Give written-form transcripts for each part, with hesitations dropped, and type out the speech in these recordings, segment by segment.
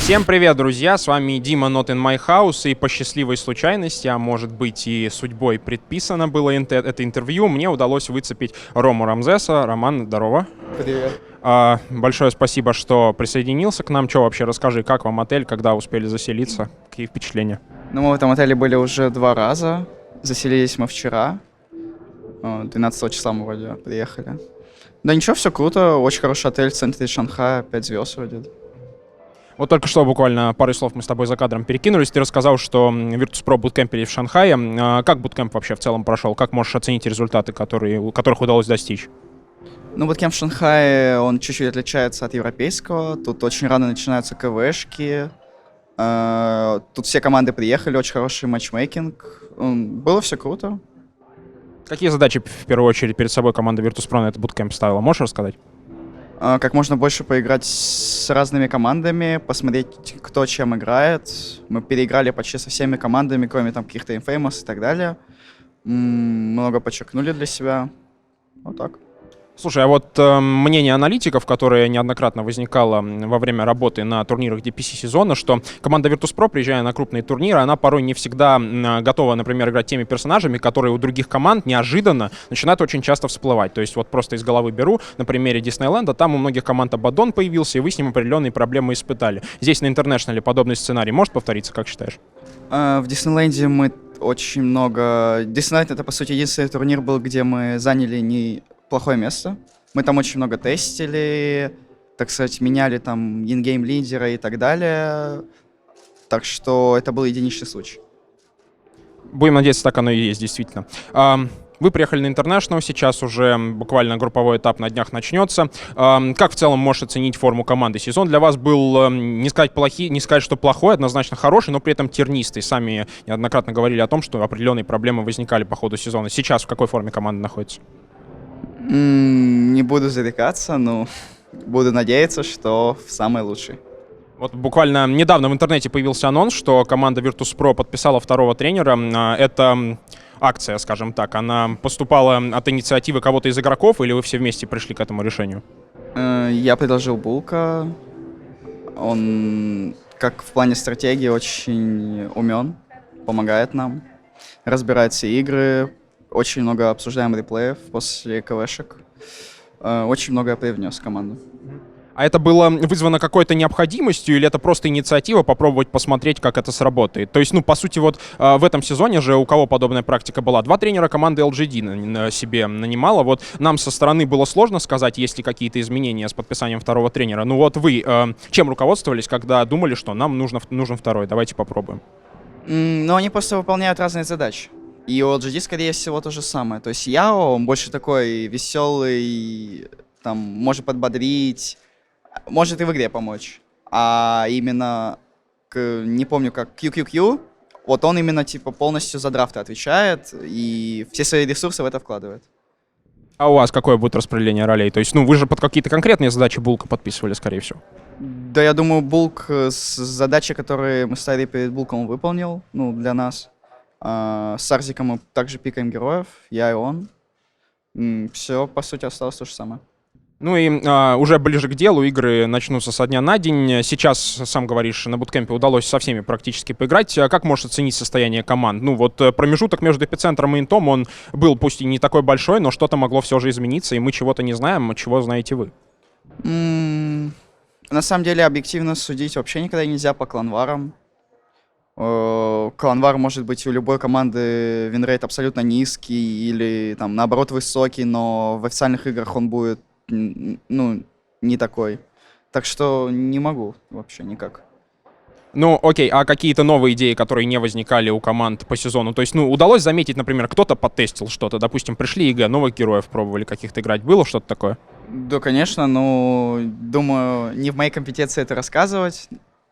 Всем привет, друзья! С вами Дима Not in My House, и по счастливой случайности, а может быть и судьбой предписано было это интервью, мне удалось выцепить Рому Рамзеса. Роман, здорово. Привет. Большое спасибо, что присоединился к нам. Что вообще, расскажи, как вам отель, когда успели заселиться, какие впечатления? Ну, мы в этом отеле были уже 2 раза. Заселились мы вчера. 12 числа мы вроде приехали. Да ничего, все круто. Очень хороший отель в центре Шанхая. 5 звезд вроде. Вот только что буквально пару слов мы с тобой за кадром перекинулись. Ты рассказал, что Virtus.pro буткемпили в Шанхае. Как буткемп вообще в целом прошел? Как можешь оценить результаты, которых удалось достичь? Ну, буткемп в Шанхае, он чуть-чуть отличается от европейского. Тут очень рано начинаются КВшки. Тут все команды приехали, очень хороший матчмейкинг. Было все круто. Какие задачи в первую очередь перед собой команда Virtus.pro на этот буткемп ставила? Можешь рассказать? Как можно больше поиграть с разными командами, посмотреть, кто чем играет. Мы переиграли почти со всеми командами, кроме там каких-то Infamous и так далее. Много подчеркнули для себя. Вот так. Слушай, а вот мнение аналитиков, которое неоднократно возникало во время работы на турнирах DPC сезона, что команда Virtus.pro, приезжая на крупные турниры, она порой не всегда готова, например, играть теми персонажами, которые у других команд неожиданно начинают очень часто всплывать. То есть вот просто из головы беру, на примере Диснейленда, там у многих команд Абаддон появился, и вы с ним определенные проблемы испытали. Здесь на Интернешнале подобный сценарий может повториться, как считаешь? В Диснейленде мы очень много... Диснейленд — это, по сути, единственный турнир был, где мы заняли неплохое место. Мы там очень много тестили, так сказать, меняли там ингейм лидера и так далее. Так что это был единичный случай. Будем надеяться, так оно и есть, действительно. Вы приехали на International, сейчас уже буквально групповой этап на днях начнется. Как в целом можешь оценить форму команды? Сезон для вас был, не сказать, что плохой, однозначно хороший, но при этом тернистый. Сами неоднократно говорили о том, что определенные проблемы возникали по ходу сезона. Сейчас в какой форме команда находится? Не буду зарекаться, но буду надеяться, что в самой лучшей. Вот буквально недавно в интернете появился анонс, что команда Virtus.pro подписала второго тренера. Это акция, скажем так, она поступала от инициативы кого-то из игроков, или вы все вместе пришли к этому решению? Я предложил Булка. Он, как в плане стратегии, очень умен, помогает нам, разбирает все игры, очень много обсуждаем реплеев после КВшек. Очень много привнес в команду. А это было вызвано какой-то необходимостью, или это просто инициатива попробовать посмотреть, как это сработает? То есть, по сути, вот в этом сезоне же у кого подобная практика была? 2 тренера команды LGD себе нанимала. Вот нам со стороны было сложно сказать, есть ли какие-то изменения с подписанием второго тренера. Ну вот вы чем руководствовались, когда думали, что нам нужен второй? Давайте попробуем. Ну, они просто выполняют разные задачи. И у LGD, скорее всего, то же самое. То есть Яо, он больше такой веселый, там, может подбодрить, может и в игре помочь. А именно, не помню, как QQQ, вот он именно, типа, полностью за драфты отвечает и все свои ресурсы в это вкладывает. А у вас какое будет распределение ролей? То есть, вы же под какие-то конкретные задачи Булка подписывали, скорее всего. Да, я думаю, Булк с задачи, которые мы ставили перед Булком, выполнил, для нас. С Арзиком мы также пикаем героев, я и он. Все, по сути, осталось то же самое. Ну и уже ближе к делу игры начнутся со дня на день. Сейчас, сам говоришь, на буткемпе удалось со всеми практически поиграть. Как можешь оценить состояние команд? Вот промежуток между Эпицентром и Интом, он был пусть и не такой большой, но что-то могло все же измениться, и мы чего-то не знаем, чего знаете вы. На самом деле, объективно судить вообще никогда нельзя по кланварам. Кланвар может быть у любой команды винрейт абсолютно низкий или там наоборот высокий, но в официальных играх он будет не такой. Так что не могу вообще никак. Ну, окей, а какие-то новые идеи, которые не возникали у команд по сезону? То есть, удалось заметить, например, кто-то подтестил что-то, допустим, пришли ЕГЭ, новых героев пробовали каких-то играть, было что-то такое? Да, конечно, думаю, не в моей компетенции это рассказывать.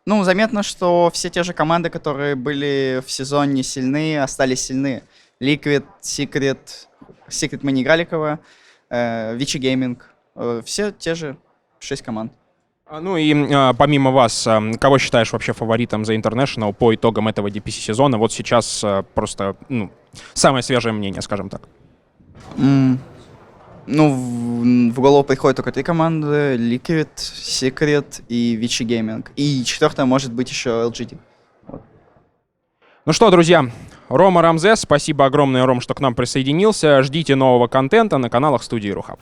Заметно, что все те же команды, которые были в сезоне сильны, остались сильны. Liquid, Secret мы не играли кого, Vici Gaming. Все те же 6 команд. Помимо вас, кого считаешь вообще фаворитом за International по итогам этого DPC сезона? Вот сейчас просто, самое свежее мнение, скажем так. Ну, в голову приходят только 3 команды: Liquid, Secret и Vici Gaming. И 4-я может быть еще LGD. Вот. Ну что, друзья, Рома Рамзес, спасибо огромное, Ром, что к нам присоединился. Ждите нового контента на каналах студии Рухаб.